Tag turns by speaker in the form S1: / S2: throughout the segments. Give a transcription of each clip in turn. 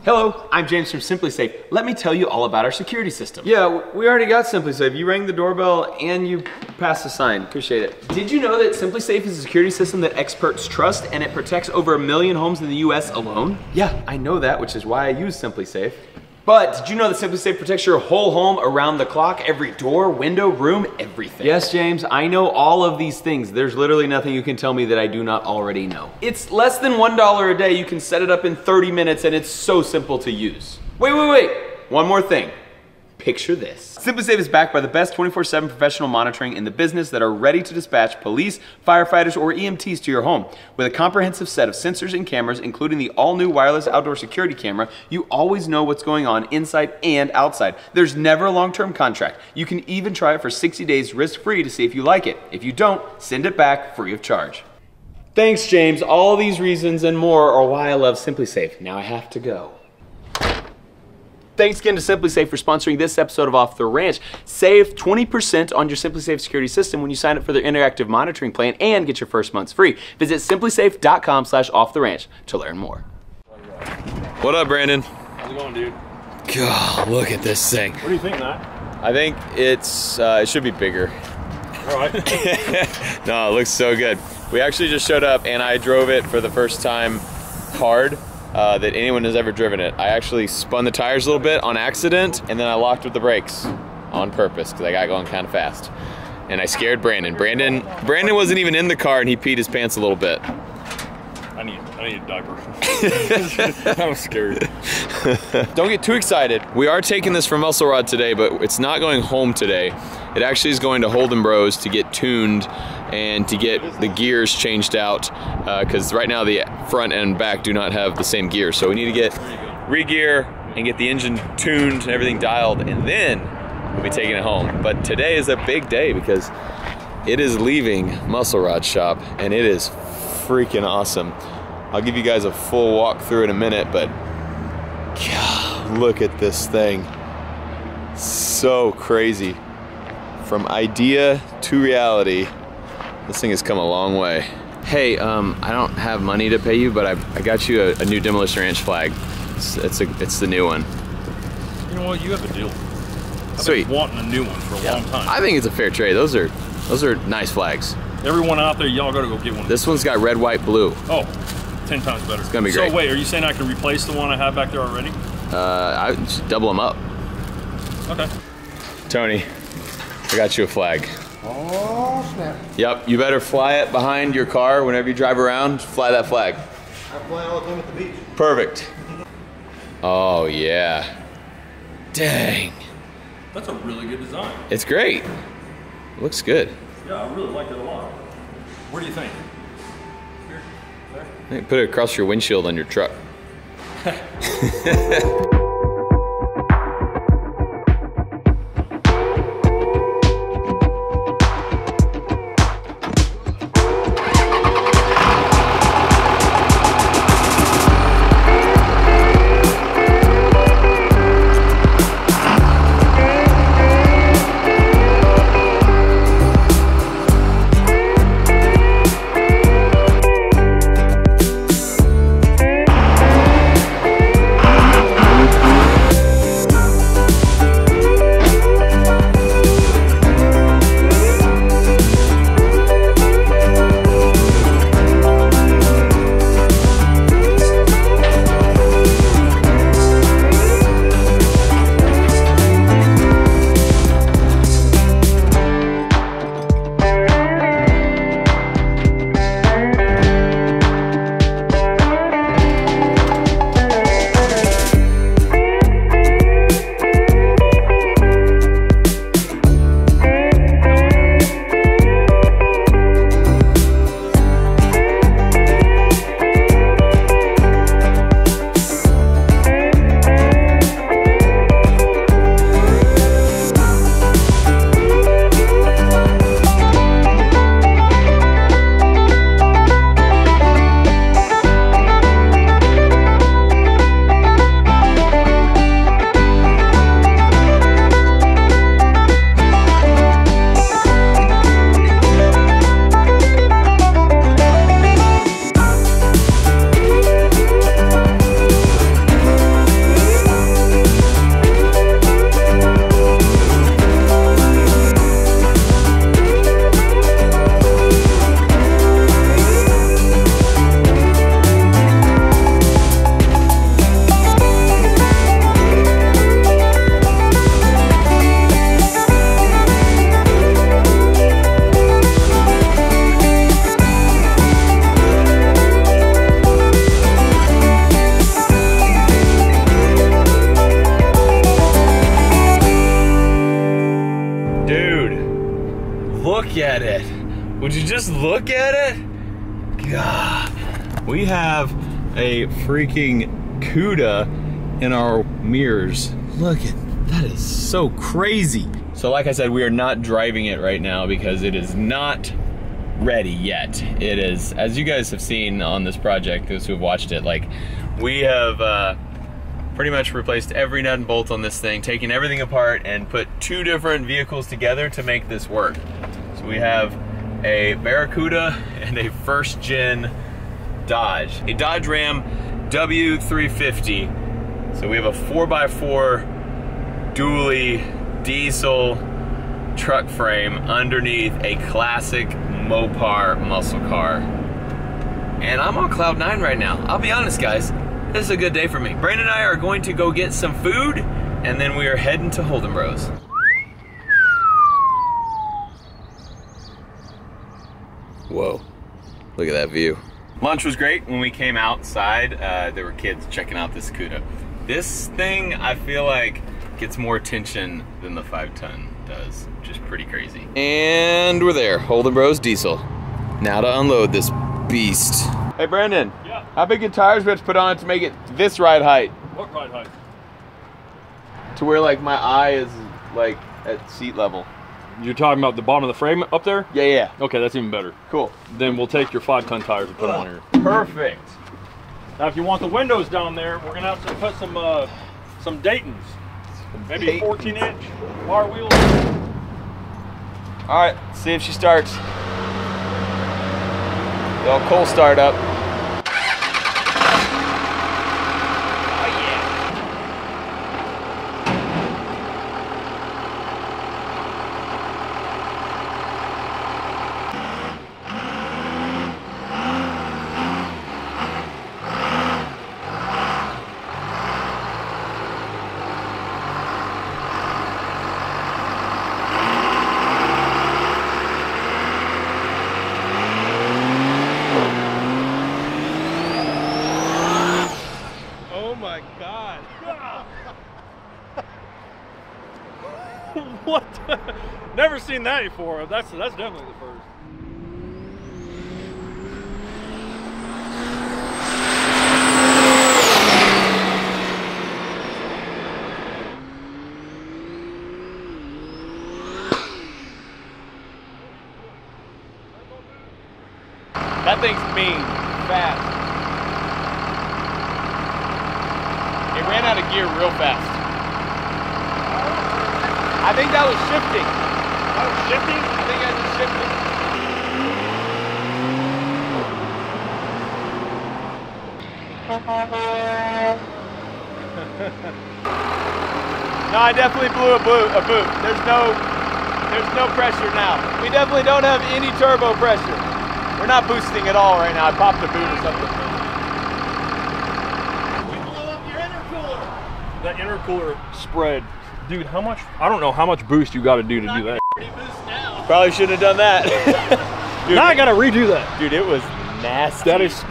S1: Hello, I'm James from SimpliSafe. Let me tell you all about our security system.
S2: Yeah, we already got SimpliSafe. You rang the doorbell and you passed the sign. Appreciate it.
S1: Did you know that SimpliSafe is a security system that experts trust and it protects over 1 million homes in the US alone?
S2: Yeah, I know that, which is why I use SimpliSafe.
S1: But did you know that SimpliSafe protects your whole home around the clock, every door, window, room, everything?
S2: Yes, James, I know all of these things. There's literally nothing you can tell me that I do not already know.
S1: It's less than $1 a day. You can set it up in 30 minutes and it's so simple to use. Wait. One more thing. Picture this. SimpliSafe is backed by the best 24/7 professional monitoring in the business that are ready to dispatch police, firefighters, or EMTs to your home. With a comprehensive set of sensors and cameras, including the all-new wireless outdoor security camera, you always know what's going on inside and outside. There's never a long-term contract. You can even try it for 60 days risk-free to see if you like it. If you don't, send it back free of charge.
S2: Thanks, James. All these reasons and more are why I love SimpliSafe. Now I have to go.
S1: Thanks again to SimpliSafe for sponsoring this episode of Off the Ranch. Save 20% on your SimpliSafe security system when you sign up for their interactive monitoring plan and get your first month's free. Visit simplisafe.com/offtheranch to learn more.
S2: What up, Brandon?
S3: How's it going, dude?
S2: God, look at this thing.
S3: What do you think, Matt?
S2: I think it should be bigger.
S3: All right.
S2: No, it looks so good. We actually just showed up and I drove it for the first time hard. That anyone has ever driven it. I actually spun the tires a little bit on accident and then I locked with the brakes on purpose because I got going kind of fast. And I scared Brandon. Brandon wasn't even in the car and he peed his pants a little bit.
S3: I need a diaper. I was scared.
S2: Don't get too excited. We are taking this from Muscle Rod today, but it's not going home today. It actually is going to Holden Bros to get tuned and to get the gears changed out because right now the front and back do not have the same gears. So we need to get re-gear and get the engine tuned and everything dialed, and then we'll be taking it home. But today is a big day because it is leaving Muscle Rod shop and it is freaking awesome. I'll give you guys a full walk through in a minute, but God, look at this thing. So crazy. From idea to reality, this thing has come a long way. Hey, I don't have money to pay you, but I got you a new Demolition Ranch flag. It's the new one.
S3: You know what? You have a deal.
S2: Sweet.
S3: I've been wanting a new one for a long time.
S2: I think it's a fair trade. Those are nice flags.
S3: Everyone out there, y'all gotta go get one.
S2: This one's got red, white, blue.
S3: Oh, 10 times better. It's
S2: gonna be great.
S3: So wait, are you saying I can replace the one I have back there already?
S2: I should double them up.
S3: Okay.
S2: Tony, I got you a flag.
S4: Oh, snap.
S2: Yep, you better fly it behind your car whenever you drive around. Fly that flag.
S4: I fly all the time at the beach.
S2: Perfect. Oh, yeah. Dang.
S3: That's a really good design.
S2: It's great. Looks good.
S3: Yeah, I really like it a lot. Where do you think? Here? There?
S2: I think put it across your windshield on your truck. look at it. Would you just look at it? God. We have a freaking Cuda in our mirrors. Look at that, is so crazy. So like I said, we are not driving it right now because it is not ready yet. It is, as you guys have seen on this project, those who have watched it, like we have pretty much replaced every nut and bolt on this thing, taken everything apart and put two different vehicles together to make this work. So we have a Barracuda and a first gen Dodge, a Dodge Ram W350. So we have a 4x4 dually diesel truck frame underneath a classic Mopar muscle car. And I'm on cloud 9 right now. I'll be honest, guys, this is a good day for me. Brandon and I are going to go get some food, and then we are heading to Holden Bros. Whoa, look at that view. Lunch was great. When we came outside, there were kids checking out this Cuda. This thing, I feel like, gets more attention than the 5-ton does, which is pretty crazy. And we're there, Holden Bros diesel. Now to unload this beast.
S1: Hey Brandon,
S3: Yeah.
S1: how big of tires we have to put on it to make it this ride height?
S3: What ride height?
S1: To where like my eye is like at seat level.
S3: You're talking about the bottom of the frame up there?
S1: Yeah, yeah.
S3: Okay, that's even better.
S1: Cool.
S3: Then we'll take your 5-ton tires and put them on here.
S1: Perfect.
S3: Now, if you want the windows down there, we're gonna have to put some Daytons, maybe 14-inch bar wheels.
S1: All right, see if she starts. The old coal start up.
S3: What? Never seen that before. That's definitely the first.
S1: That thing's mean, fast. It ran out of gear real fast. I think that was shifting.
S3: That was shifting?
S1: I think that was shifting. No, I definitely blew a boot. There's no pressure now. We definitely don't have any turbo pressure. We're not boosting at all right now. I popped a boot or something.
S4: We blew up your intercooler.
S3: That intercooler spread. Dude, how much? I don't know how much boost you got to do to do that.
S4: Boost now.
S1: Probably shouldn't have done that. Dude,
S3: now I got to redo that.
S1: Dude, it was nasty.
S3: That is.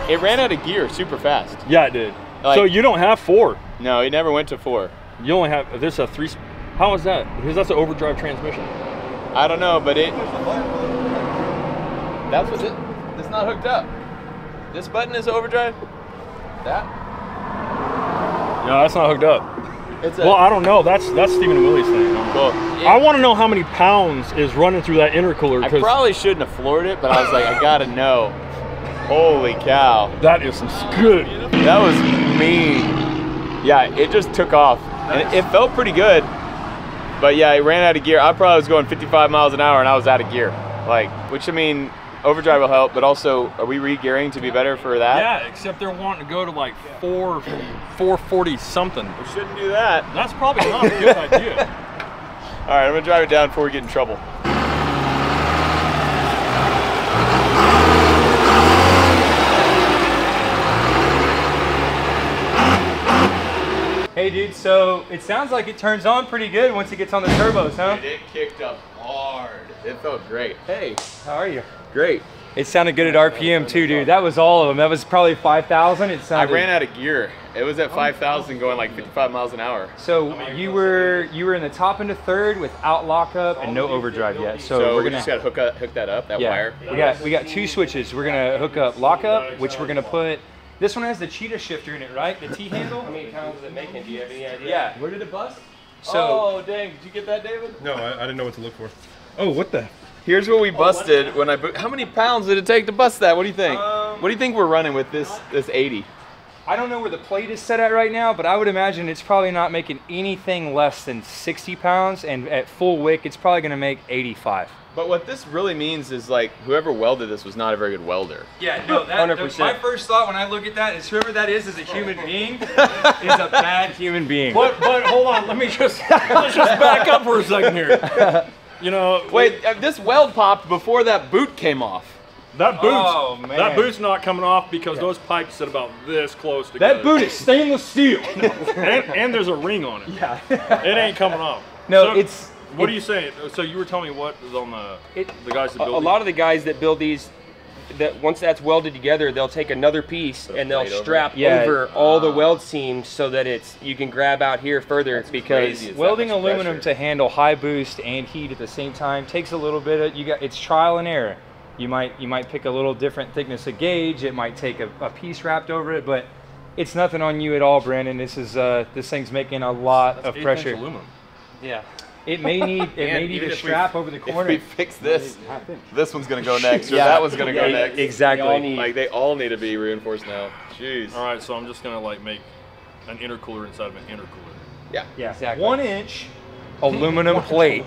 S1: It ran out of gear super fast.
S3: Yeah, it did.
S1: Like,
S3: so you don't have 4.
S1: No, it never went to 4.
S3: You only have this a 3. How is that? Because that's an overdrive transmission.
S1: I don't know, but it. That's what it. It's not hooked up. This button is overdrive. That.
S3: No, that's not hooked up.
S1: It's
S3: Well, I don't know. That's Stephen and Willie's thing.
S1: Cool.
S3: I want to know how many pounds is running through that intercooler.
S1: I probably shouldn't have floored it, but I was like, I gotta know. Holy cow.
S3: That is some good.
S1: That was mean. Yeah, it just took off. And it felt pretty good. But yeah, it ran out of gear. I probably was going 55 miles an hour and I was out of gear. Like, which I mean, overdrive will help, but also, are we re-gearing to be better for that?
S3: Yeah, except they're wanting to go to like 440 something.
S1: We shouldn't do that.
S3: That's probably not a good idea.
S1: All right, I'm gonna drive it down before we get in trouble.
S5: Hey dude, so it sounds like it turns on pretty good once it gets on the turbos, huh?
S1: It kicked up hard. It felt great. Hey,
S5: How are you?
S1: great.
S5: It sounded good at RPM too, dude. That was all of them. That was probably 5,000. It
S2: I
S5: sounded.
S2: ran out of gear. It was at 5,000 going like 55 miles an hour.
S5: So you were in the top into third without lockup and no overdrive yet. So we're
S2: we
S5: gonna
S2: just got to hook that up, that wire.
S5: We got 2 switches. We're gonna hook up lockup, which we're gonna put. This one has the cheetah shifter in it, right? The T handle.
S4: How many pounds does it make? Do you have any idea?
S5: Yeah.
S1: Where did it bust?
S5: So
S1: dang, did you get that, David?
S6: No, I didn't know what to look for. Oh, what the?
S2: Here's what we busted when how many pounds did it take to bust that? What do you think? What do you think we're running with this 80?
S5: I don't know where the plate is set at right now, but I would imagine it's probably not making anything less than 60 pounds, and at full wick, it's probably gonna make 85.
S2: But what this really means is like whoever welded this was not a very good welder.
S5: Yeah, no, that,
S4: 100%.
S5: my first thought when I look at that is whoever that is a human being, is a bad human being.
S3: But hold on, let's just back up for a second here. You know,
S2: Wait, this weld popped before that boot came off.
S3: that boot's
S5: Oh, man.
S3: that boot's not coming off because those pipes sit about this close together.
S5: That boot is stainless steel.
S3: and there's a ring on it.
S5: Yeah.
S3: It ain't coming off.
S5: No,
S3: So,
S5: it's.
S3: What are you saying? So you were telling me what is on the guys that
S4: A
S3: build
S4: lot of the guys that build these, that once that's welded together, they'll take another piece and they'll
S2: plate over
S4: strap
S5: Yeah.
S4: over all the weld seams so that you can grab out here further because
S2: crazy. It's that
S5: Welding
S2: much
S5: aluminum
S2: pressure.
S5: to handle high boost and heat at the same time takes a little bit of it's trial and error. You might pick a little different thickness of gauge. It might take a piece wrapped over it, but it's nothing on you at all, Brandon. This thing's making a lot of
S3: 8-inch
S5: pressure.
S3: aluminum.
S4: yeah.
S5: It may need
S2: And
S5: a
S2: even if
S5: strap over the corner.
S2: If we fix this one's gonna go next, or that one's gonna go next.
S5: Exactly.
S2: Like they all need to be reinforced now. Jeez.
S3: All right, so I'm just gonna like make an intercooler inside of an intercooler.
S2: Yeah.
S5: Yeah,
S4: Exactly.
S5: 1-inch aluminum plate.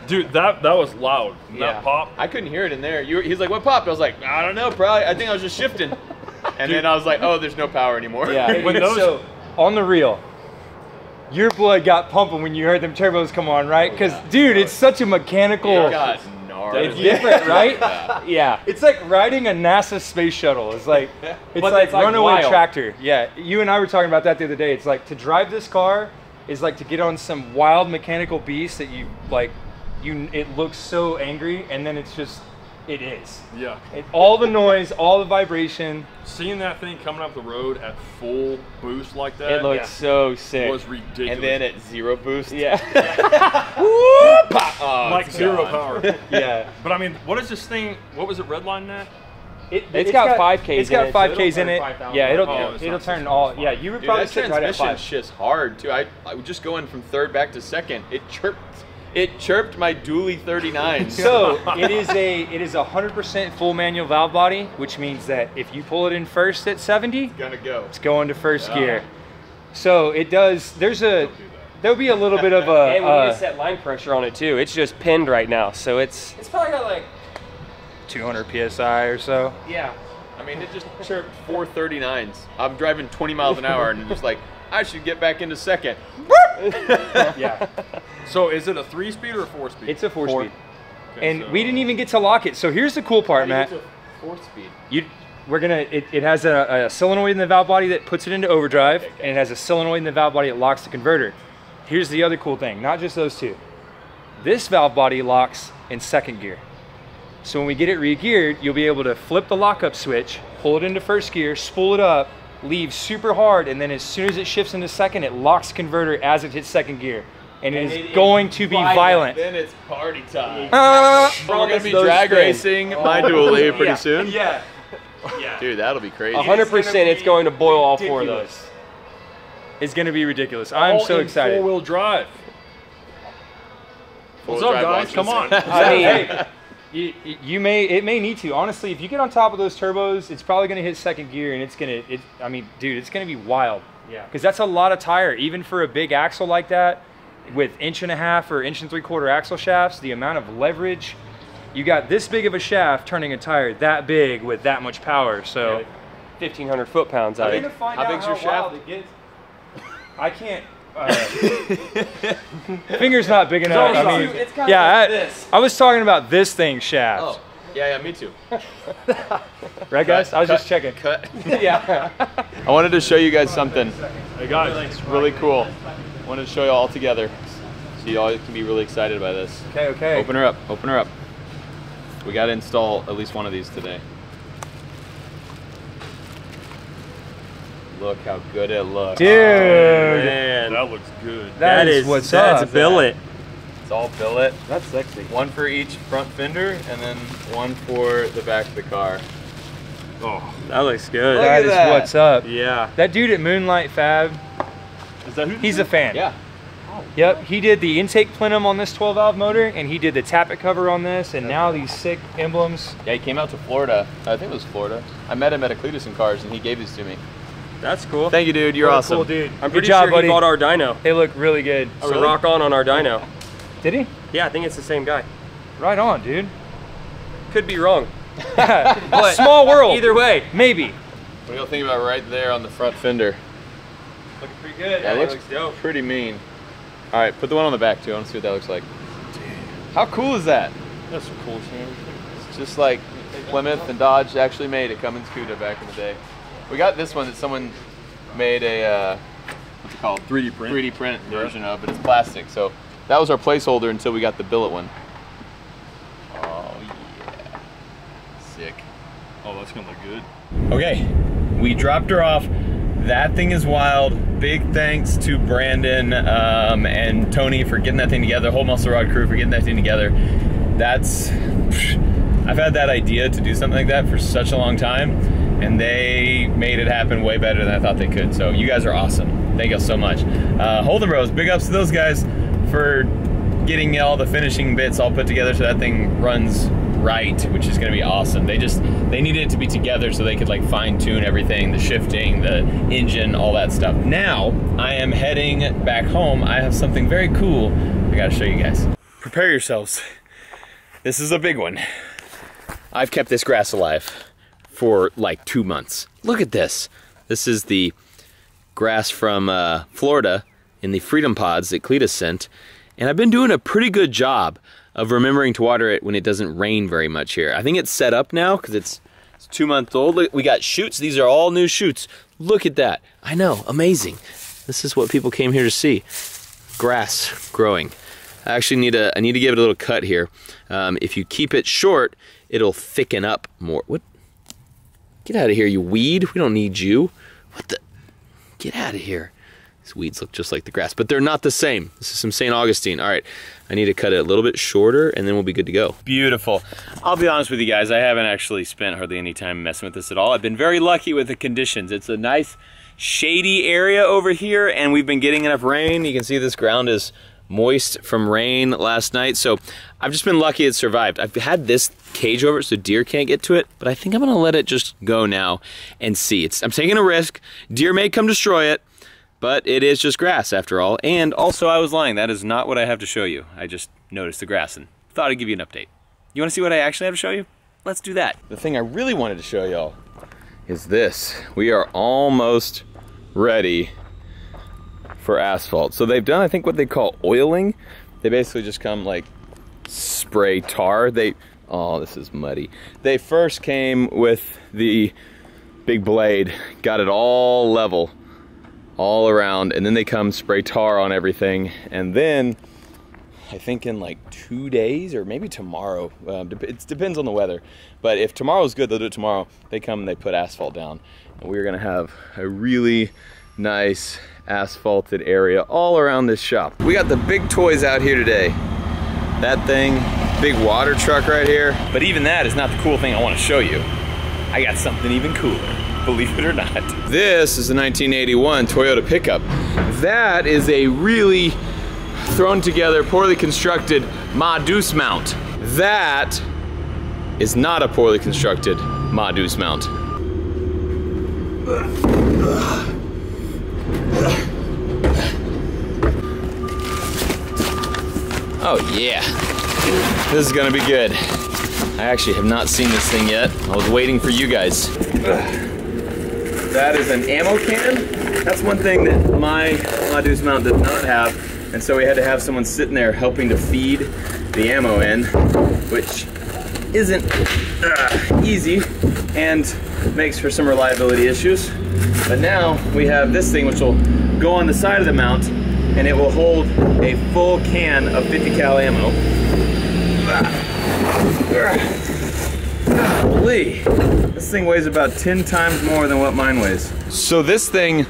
S3: Dude, that was loud.
S5: Yeah.
S3: That pop.
S2: I couldn't hear it in there. He's like, what popped? I was like, I don't know, probably. I think I was just shifting. And then I was like, oh, there's no power anymore.
S5: Yeah.
S3: When those-
S5: So on the reel, your blood got pumping when you heard them turbos come on, right? Because dude, it's such a mechanical.
S2: It got gnarly.
S5: It's different, right?
S4: Yeah.
S5: It's like riding a NASA space shuttle. It's like it's
S4: But
S5: like
S4: it's like
S5: runaway
S4: wild.
S5: tractor. Yeah, you and I were talking about that the other day. It's like to drive this car is like to get on some wild mechanical beast that it looks so angry, and then it's just it is.
S3: Yeah.
S5: All the noise, all the vibration.
S3: Seeing that thing coming up the road at full boost like that
S4: It looks so sick.
S3: was ridiculous.
S2: And then at zero boost.
S4: Yeah.
S2: Oh,
S3: like
S2: God.
S3: zero power.
S5: Yeah.
S3: But I mean, what is this thing? What was it redlining at?
S4: It's got 5Ks
S5: It's got
S4: in it, so
S5: 5Ks
S4: it'll
S5: in
S4: turn
S5: it.
S4: 5,000.
S5: Yeah, it'll
S3: Oh, it's
S5: it'll
S3: not
S5: turn
S3: 6,000.
S5: all. Yeah, you were
S2: Dude,
S5: probably
S2: that
S5: sitting right at
S2: transmission
S5: 5.
S2: shit's hard too. I was just going from third back to second. It chirped my dually 39.
S5: So it is a 100% full manual valve body, which means that if you pull it in first at 70,
S2: gonna go.
S5: it's going to first gear. So it does. There'll be a little bit of
S4: And we need
S5: a
S4: to set line pressure on it too. It's just pinned right now, so it's
S5: probably got like 200 psi or so.
S4: yeah.
S2: I mean, it just chirped 439s. I'm driving 20 miles an hour and just like, I should get back into second.
S5: Yeah,
S3: So is it a 3-speed or a 4-speed?
S5: it's a 4-speed,
S3: Okay,
S5: and
S3: so-
S5: we didn't even get to lock it. So here's the cool part, Matt.
S2: 4-speed.
S5: It has a solenoid in the valve body that puts it into overdrive, and it has a solenoid in the valve body that locks the converter. Here's the other cool thing, not just those two. This valve body locks in second gear. So when we get it re-geared, you'll be able to flip the lockup switch, pull it into first gear, spool it up, leave super hard, and then as soon as it shifts into second, it locks converter as it hits second gear. And it is going to be violent.
S2: Then it's party time. We're
S5: Promise
S2: gonna be
S5: those
S2: drag
S5: things.
S2: racing my dually pretty soon.
S5: Yeah. Yeah.
S2: Dude, that'll be crazy.
S4: 100%. It's going to boil all 4 of those.
S5: It's going to be ridiculous. I'm so excited.
S3: 4-wheel drive. What's
S2: Full
S3: up,
S2: drive
S3: guys? Come on.
S2: launches.
S4: I mean,
S5: Hey, it may need to. Honestly, if you get on top of those turbos, it's probably going to hit second gear, and it's going to, I mean, dude, it's going to be wild.
S4: Yeah.
S5: Because that's a lot of tire, even for a big axle like that, with 1.5 or 1.75 axle shafts, the amount of leverage. You got this big of a shaft turning a tire that big with that much power. So
S4: 1,500 foot-pounds out of it.
S2: How big's your shaft?
S5: I can't. Finger's not big enough. I mean,
S4: It's kinda
S5: yeah,
S4: like this.
S5: I was talking about this thing's shaft.
S2: Oh, yeah, me too.
S5: Right, guys? I was just checking.
S2: Cut.
S4: Yeah.
S2: I wanted to show you guys something.
S3: Hey, guys.
S2: It's really cool. I wanted to show you all together, so you all can be really excited by this.
S5: Okay.
S2: Open her up. Open her up. We got to install at least one of these today. Look how good it looks.
S5: Dude.
S3: Man, that looks good.
S5: That is what's up.
S4: That's billet.
S2: It's all billet.
S3: That's sexy.
S2: One for each front fender and then one for the back of the car.
S3: Oh,
S4: That looks good.
S5: That is what's up.
S4: Yeah.
S5: That dude at Moonlight Fab,
S3: is that who?
S5: he's a fan.
S2: Yeah.
S5: Yep, he did the intake plenum on this 12 valve motor, and he did the tappet cover on this, and now these sick emblems.
S2: Yeah, he came out to Florida. I think it was Florida. I met him at Cuda in Cars and he gave these to me.
S4: That's cool.
S2: Thank you, dude. You're awesome.
S5: Cool dude.
S4: I'm
S5: Good
S4: pretty
S5: job,
S4: sure
S5: buddy.
S4: he bought our dyno.
S5: They look really good.
S4: So rock on our dyno.
S5: Did he?
S4: Yeah, I think it's the same guy.
S5: Right on, dude.
S4: Could be wrong.
S5: But small world.
S4: Either way.
S5: Maybe.
S2: What do you think about right there on the front fender?
S5: Looking pretty good.
S2: That looks
S4: dope.
S2: pretty mean. All right, put the one on the back too. I want to see what that looks like. How cool is that?
S3: That's some cool shit.
S2: It's just like Plymouth and Dodge actually made a Cummins Cuda back in the day. We got this one that someone made a, what's it called?
S3: 3D print.
S2: 3D print version of, but it's plastic. So that was our placeholder until we got the billet one. Oh yeah, sick.
S3: Oh, that's gonna look good.
S2: Okay, we dropped her off. That thing is wild. Big thanks to Brandon and Tony for getting that thing together, the whole Muscle Rod crew for getting that thing together. I've had that idea to do something like that for such a long time, and they made it happen way better than I thought they could. So you guys are awesome. Thank you so much. Holden Bros, big ups to those guys for getting all the finishing bits all put together so that thing runs right, which is going to be awesome. They needed it to be together so they could like fine tune everything, the shifting, the engine, all that stuff. Now I am heading back home. I have something very cool I got to show you guys. Prepare yourselves. This is a big one. I've kept this grass alive for like 2 months. Look at this. This is the grass from Florida in the Freedom Pods that Cletus sent. And I've been doing a pretty good job of remembering to water it when it doesn't rain very much here. I think it's set up now because it's 2 months old. Look, we got shoots. These are all new shoots. Look at that. I know, amazing. This is what people came here to see. Grass growing. I actually need to give it a little cut here. If you keep it short, it'll thicken up more. What? Get out of here, you weed. We don't need you. What the? Get out of here. These weeds look just like the grass, but they're not the same. This is some St. Augustine. All right, I need to cut it a little bit shorter and then we'll be good to go. Beautiful. I'll be honest with you guys, I haven't actually spent hardly any time messing with this at all. I've been very lucky with the conditions. It's a nice shady area over here and we've been getting enough rain. You can see this ground is moist from rain last night, so I've just been lucky it survived. I've had this cage over it so deer can't get to it, but I think I'm gonna let it just go now and see. I'm taking a risk. Deer may come destroy it, but it is just grass after all. And also I was lying, that is not what I have to show you. I just noticed the grass and thought I'd give you an update. You wanna see what I actually have to show you? Let's do that. The thing I really wanted to show y'all is this. We are almost ready for asphalt. So they've done, I think, what they call oiling. They basically just come like spray tar. Oh, this is muddy. They first came with the big blade, got it all level, all around, and then they come spray tar on everything. And then I think in like 2 days or maybe tomorrow, it depends on the weather, but if tomorrow's good, they'll do it tomorrow. They come and they put asphalt down, and we're gonna have a really nice asphalted area all around this shop. We got the big toys out here today. That thing, big water truck right here. But even that is not the cool thing I want to show you. I got something even cooler, believe it or not. This is a 1981 Toyota pickup. That is a really thrown together, poorly constructed Ma Deuce mount. That is not a poorly constructed Ma Deuce mount. Oh yeah, this is gonna be good. I actually have not seen this thing yet. I was waiting for you guys. That is an ammo can. That's one thing that my Deuce mount did not have, and so we had to have someone sitting there helping to feed the ammo in, which isn't easy and makes for some reliability issues. But now we have this thing which will go on the side of the mount and it will hold a full can of 50 cal ammo. Holy, this thing weighs about 10 times more than what mine weighs. So this thing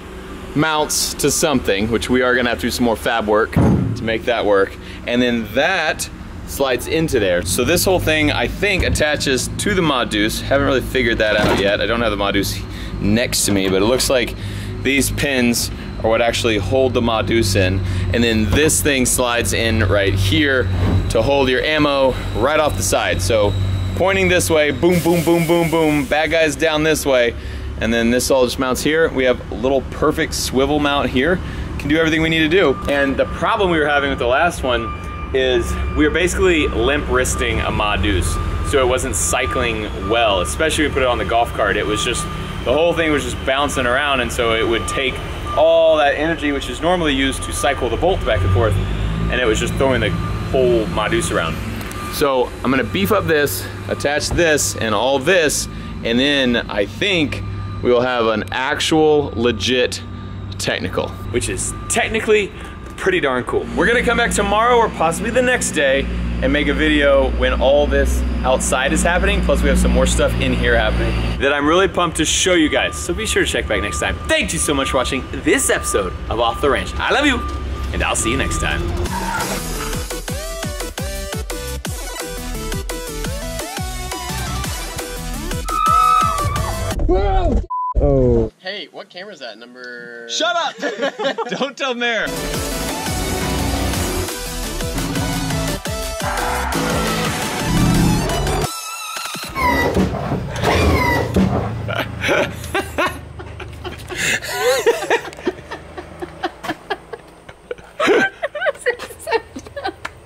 S2: mounts to something, which we are gonna have to do some more fab work to make that work. And then that slides into there. So this whole thing, I think, attaches to the Modus. Haven't really figured that out yet. I don't have the Modus next to me, but it looks like these pins are what actually hold the Modus in. And then this thing slides in right here to hold your ammo right off the side. So pointing this way, boom, boom, boom, boom, boom, bad guys down this way. And then this all just mounts here. We have a little perfect swivel mount here. Can do everything we need to do. And the problem we were having with the last one is we were basically limp wristing a Modus, so it wasn't cycling well, especially when we put it on the golf cart. It was just, the whole thing was just bouncing around, and so it would take all that energy which is normally used to cycle the bolt back and forth, and it was just throwing the whole Modus around. So I'm gonna beef up this, attach this and all this, and then I think we will have an actual legit technical, which is technically pretty darn cool. We're gonna come back tomorrow or possibly the next day and make a video when all this outside is happening, plus we have some more stuff in here happening that I'm really pumped to show you guys. So be sure to check back next time. Thank you so much for watching this episode of Off the Ranch. I love you, and I'll see you next time.
S7: Hey, what camera is that? Number...
S2: Shut up! Don't tell Mare.